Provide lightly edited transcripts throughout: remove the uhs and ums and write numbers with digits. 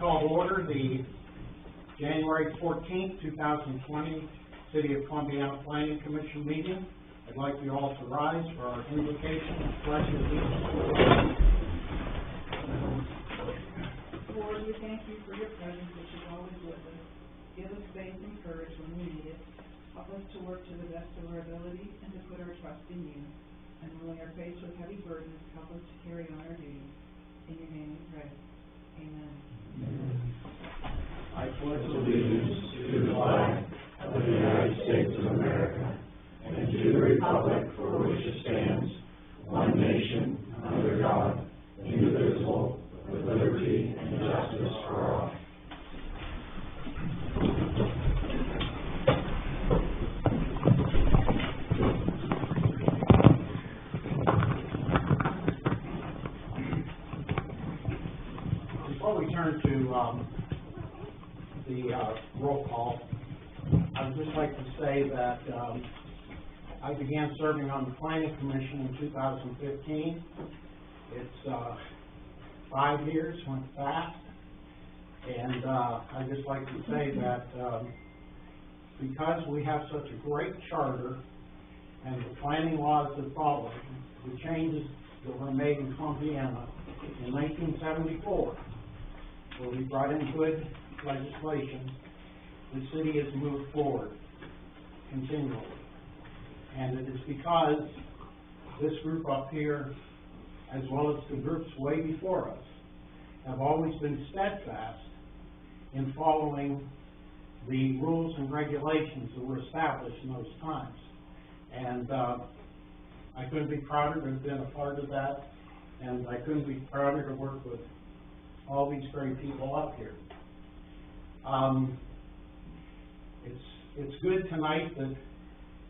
call to order the January 14th, 2020 City of Columbiana Planning Commission meeting. I'd like you all to rise for our invocation and pledge allegiance. Lord, we thank you for your presence, which is always with us. Give us faith and courage when we need it. Help us to work to the best of our ability and to put our trust in you. And when we are faced with heavy burdens, help us to carry on our duties. In your name we pray. Amen. I pledge allegiance to the flag of the United States of America and to the republic for which it stands, one nation, under God, indivisible, with liberty and justice for all. Before we turn to the roll call, I would just like to say that I began serving on the Planning Commission in 2015. It's 5 years, went fast, and I'd just like to say that because we have such a great charter and the planning laws that follow, the changes that were made in Columbiana in 1974, where we brought in good legislation, the city has moved forward continually. And it is because this group up here, as well as the groups way before us, have always been steadfast in following the rules and regulations that were established in those times. And I couldn't be prouder to have been a part of that, and I couldn't be prouder to work with all these great people up here. It's good tonight that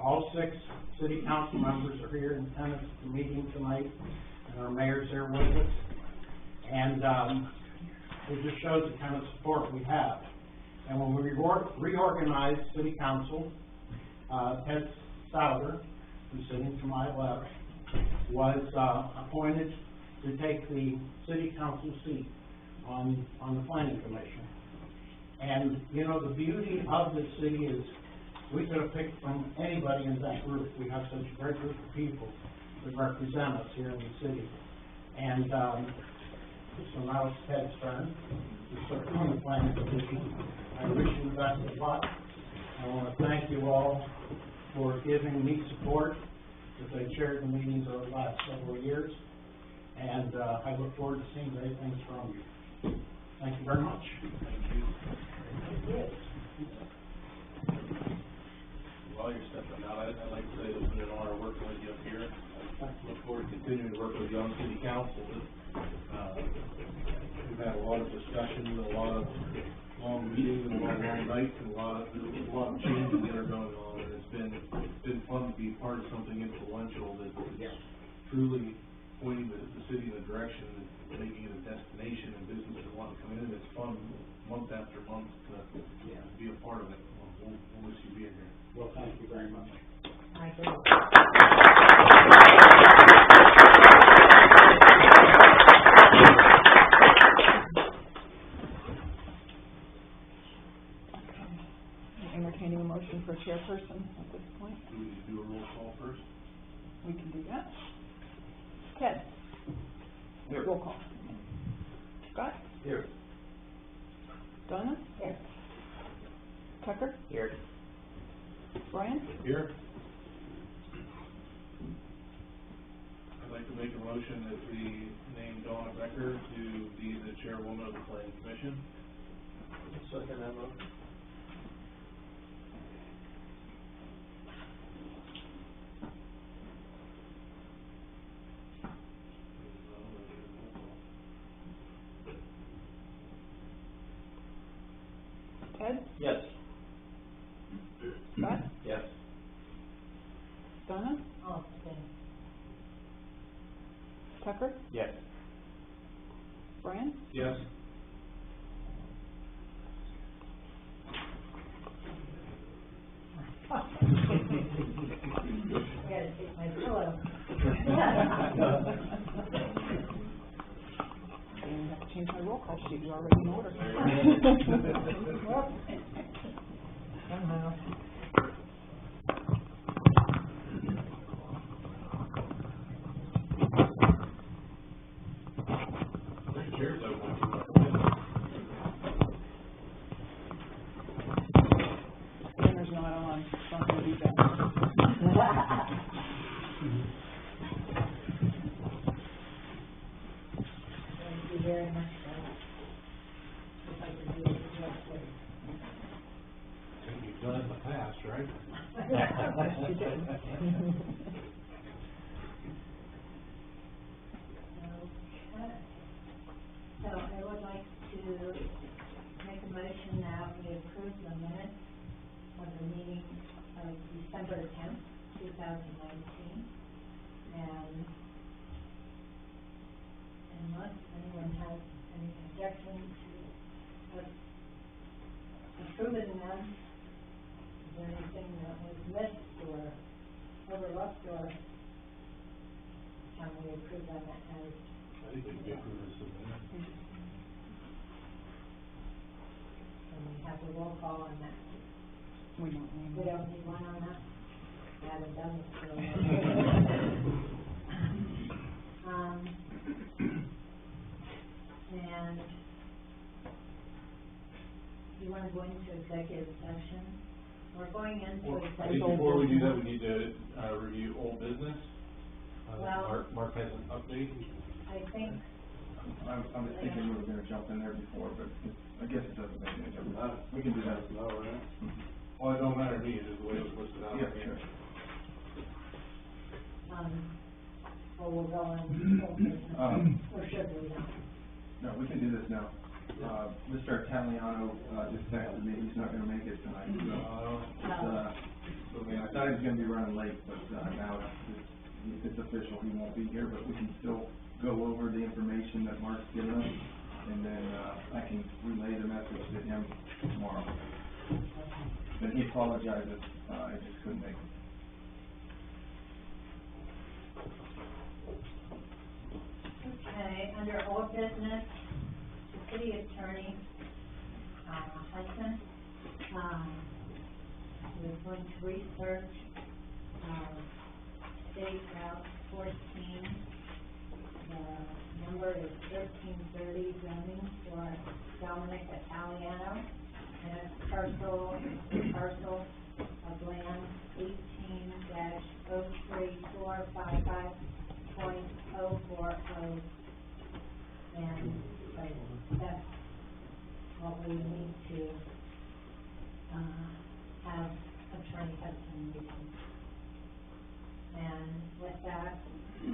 all 6 city council members are here in attendance at the meeting tonight, and our mayor's there with us. And it just shows the kind of support we have. And when we reorganized city council, Ted Souter, who's sitting to my left, was appointed to take the city council seat on the planning commission. And you know, the beauty of this city is we could have picked from anybody in that group. We have such a great group of people that represent us here in the city. And so now it's Ted's turn to serve on the planning commission. I wish you the best of luck. I want to thank you all for giving me support as I chaired the meetings over the last several years. And I look forward to seeing great things from you. Thank you very much. Thank you. While you're stepping out, I'd like to say it's been an honor working with you up here. I look forward to continuing to work with you on city council. We've had a lot of discussions and a lot of long meetings and a lot of long nights and a lot of changes that are going on, and it's been fun to be part of something influential that is truly pointing the city in the direction and making it a destination and business that want to come in. It's fun month after month to be a part of it. We'll miss you being here. Well, thank you very much. I do. Entertaining a motion for chairperson at this point. Do we need to do a roll call first? We can do that. Ted? Here. Roll call. Scott? Here. Donna? Here. Tucker? Here. Brian? Here. I'd like to make a motion that we name Donna Becker to be the chairwoman of the planning commission. Second that motion. Ted? Yes. Scott? Yes. Donna? Oh, okay. Tucker? Yes. Brian? Yes. I gotta take my pillow. And I have to change my roll I shoot you already in order. Somehow. Cheers, everyone. Dinner's not on, it's not gonna be bad. Thank you very much, guys. If I could do it real quick. You've done it in the past, right? Yes, you did. Okay. So I would like to make a motion that we approve the minutes of the meeting of December 10th, 2019. And unless anyone has any objection to us approving them, is there anything that was missed or overlooked, or can we approve them as? I think we can get through this in a minute. And we have a roll call on that. We don't need We one. don't need one on that? We haven't done this for a while. And you want to go into executive session? We're going into Well, I think executive. before we do that, we need to, review old business. Well- Mark has an update. I think, I'm just thinking we were gonna jump in there before, but I guess it doesn't make any difference. We can do that. Well, it don't matter to me, it's just the way it was listed out. Yeah, sure. or we'll go in full business, or should we not? No, we can do this now. Mr. Italiano, just texted me, he's not gonna make it tonight, so, I thought he was gonna be running late, but, now it's official, he won't be here, but we can still go over the information that Mark's given us, and then, I can relay the message to him tomorrow. But he apologizes, I just couldn't make it. Okay, under old business, the city attorney, Hudson, was going to research, state route 14. The number is 1330 zoning for Dominic Italiano, and it's parcel of land 18-03455.040. And so that's what we need to, have Attorney Hudson meeting. And with that, the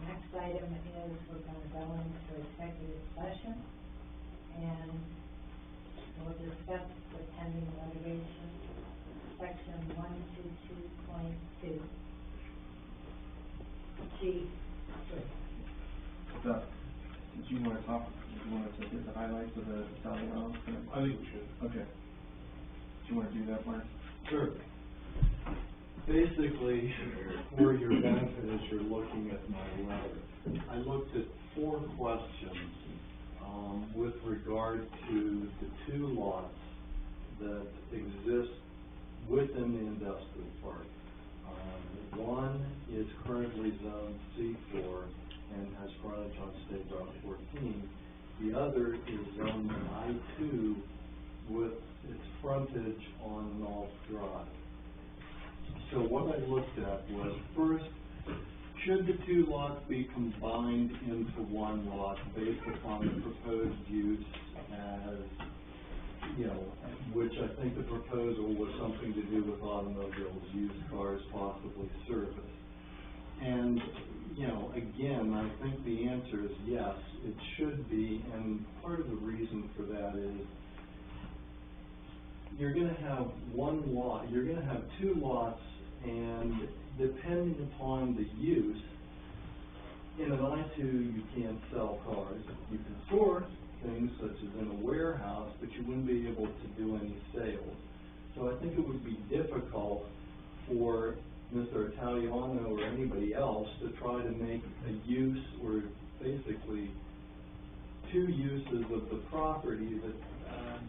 next item is we're gonna go into executive session, and we'll discuss the pending litigation, section 122.2. G3. So, did you wanna get the highlights of the Italiano? I think we should. Okay. Do you wanna do that, Mark? Sure. Basically, for your benefit as you're looking at my letter, I looked at 4 questions, with regard to the 2 lots that exist within the industrial park. One is currently zoned C4 and has frontage on State Route 14. The other is zoned I2 with its frontage on North Drive. So what I looked at was, first, should the 2 lots be combined into 1 lot based upon the proposed use as, which I think the proposal was something to do with automobiles, used cars, possibly service. And, again, I think the answer is yes, it should be, and part of the reason for that is you're going to have 1 lot, you're going to have 2 lots, and depending upon the use, in an I2 you can't sell cars. You can store things such as in a warehouse, but you wouldn't be able to do any sales. So I think it would be difficult for Mr. Italiano or anybody else to try to make a use or basically two uses of the property that,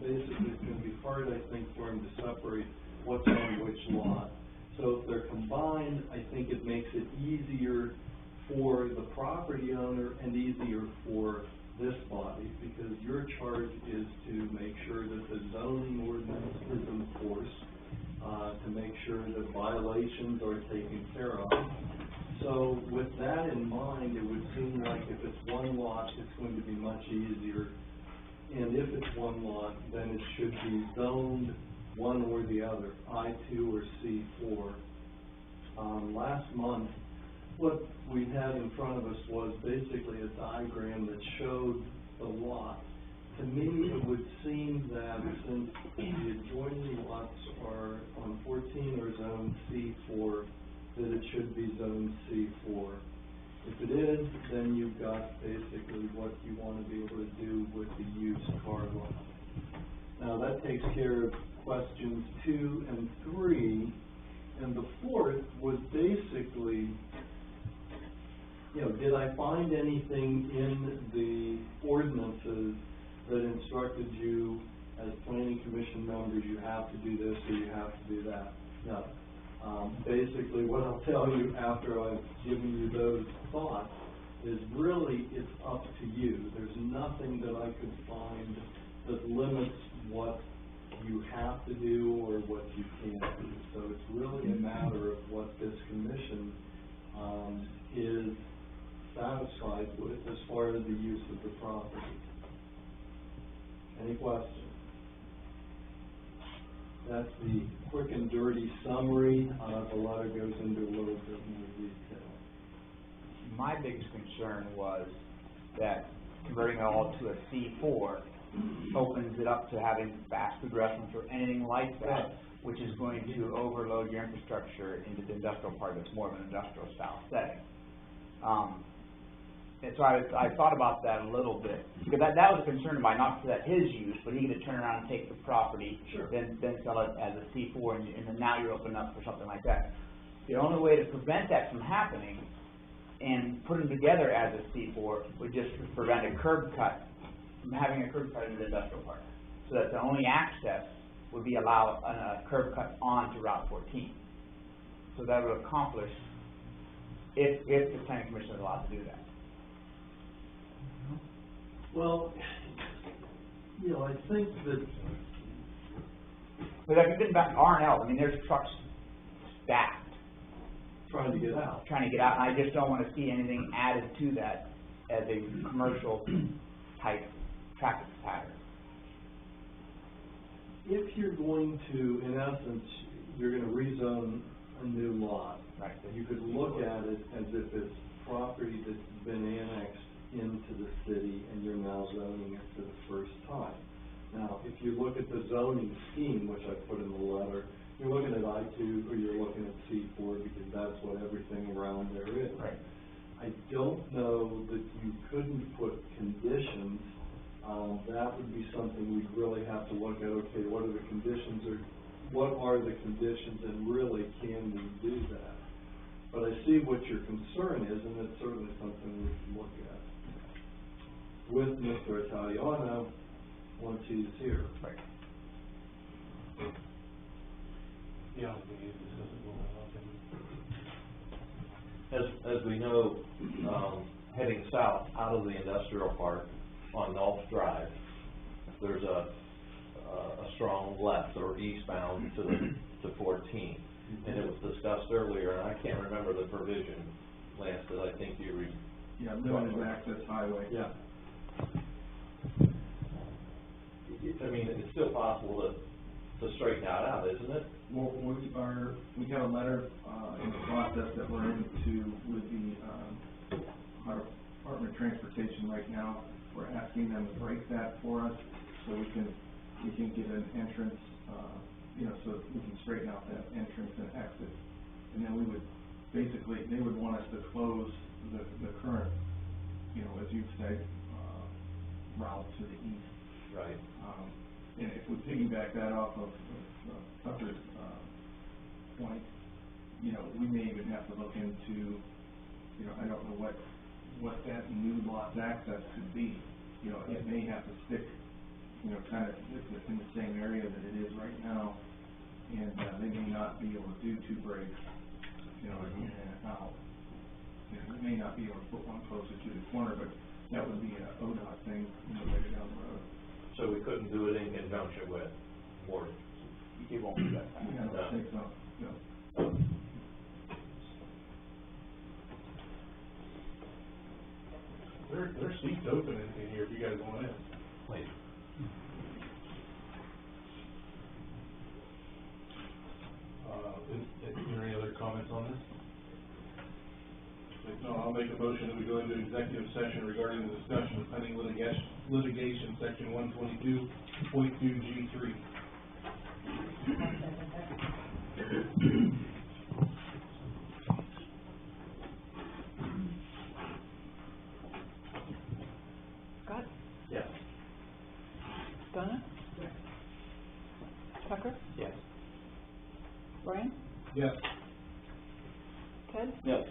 basically it's gonna be hard, I think, for him to separate what's on which lot. So if they're combined, I think it makes it easier for the property owner and easier for this body, because your charge is to make sure that the zoning ordinance is enforced, to make sure that violations are taken care of. So with that in mind, it would seem like if it's one lot, it's going to be much easier. And if it's one lot, then it should be zoned one or the other, I-2 or C4. Last month, what we had in front of us was basically a diagram that showed the lot. To me, it would seem that since the adjoining lots are on 14 or zone C4, that it should be zone C4. If it is, then you've got basically what you want to be able to do with the used car lot. Now, that takes care of questions 2 and 3, and the fourth was basically, you know, did I find anything in the ordinances that instructed you as planning commission members, you have to do this or you have to do that? No. Basically, what I'll tell you after I've given you those thoughts is really it's up to you. There's nothing that I could find that limits what you have to do or what you can't do. So it's really a matter of what this commission is satisfied with as far as the use of the property. Any questions? That's the quick and dirty summary. The letter goes into a little bit more detail. My biggest concern was that converting it all to a C4 opens it up to having fast progressions or anything like that, which is going to overload your infrastructure into the industrial part that's more of an industrial style setting. And so I thought about that a little bit, because that was a concern of mine, not that his use, but he could turn around and take the property, sure, then sell it as a C4, and then now you're open up for something like that. The only way to prevent that from happening and put them together as a C4 would just prevent a curb cut from having a curb cut in the industrial park. So that the only access would be allow a curb cut onto Route 14. So that would accomplish if the planning commission is allowed to do that. Well, you know, I think that... But if you've been back to R&L, I mean, there's trucks stacked. Trying to get out. Trying to get out, and I just don't want to see anything added to that as a commercial type traffic pattern. If you're going to, in essence, you're going to rezone a new lot, right, you could look at it as if it's property that's been annexed into the city and you're now zoning it for the first time. Now, if you look at the zoning scheme, which I put in the letter, you're looking at I-2 or you're looking at C4 because that's what everything around there is. Right. I don't know that you couldn't put conditions. That would be something we'd really have to look at. Okay, what are the conditions, or what are the conditions, and really can we do that? But I see what your concern is, and it's certainly something we can look at with Mr. Italiano once he's here. Right. Yeah, As we know, heading south out of the industrial park on North Drive, there's a strong left or eastbound to 14, and it was discussed earlier, and I can't remember the provision, Lance, that I think you read. Yeah, limited access highway. Yeah. I mean, it's still possible to straighten that out, isn't it? Well, we have a letter in the process that we're into with the our Department of Transportation right now. We're asking them to break that for us so we can get an entrance, so we can straighten out that entrance and exit. And then we would basically, they would want us to close the current, as you've said, route to the east. Right. And if we piggyback that off of Tucker's point, we may even have to look into, I don't know what that new lot's access could be. you know, it may have to stick, you know, kind of in the same area that it is right now, and, they may not be able to do 2 breaks, you know, in and out. You know, they may not be able to put one closer to the corner, but that would be a ODOT thing, you know, later down the road. So we couldn't do it in conjunction with Ward? You won't do that. I don't think so, no. There's seats open in here if you guys want in. Please. Is there any other comments on this? If not, I'll make a motion that we go into executive session regarding the discussion of pending litigation, section 122.2 G3. Scott? Yes. Donna? Yes. Tucker? Yes. Brian? Yes. Ted? Yes.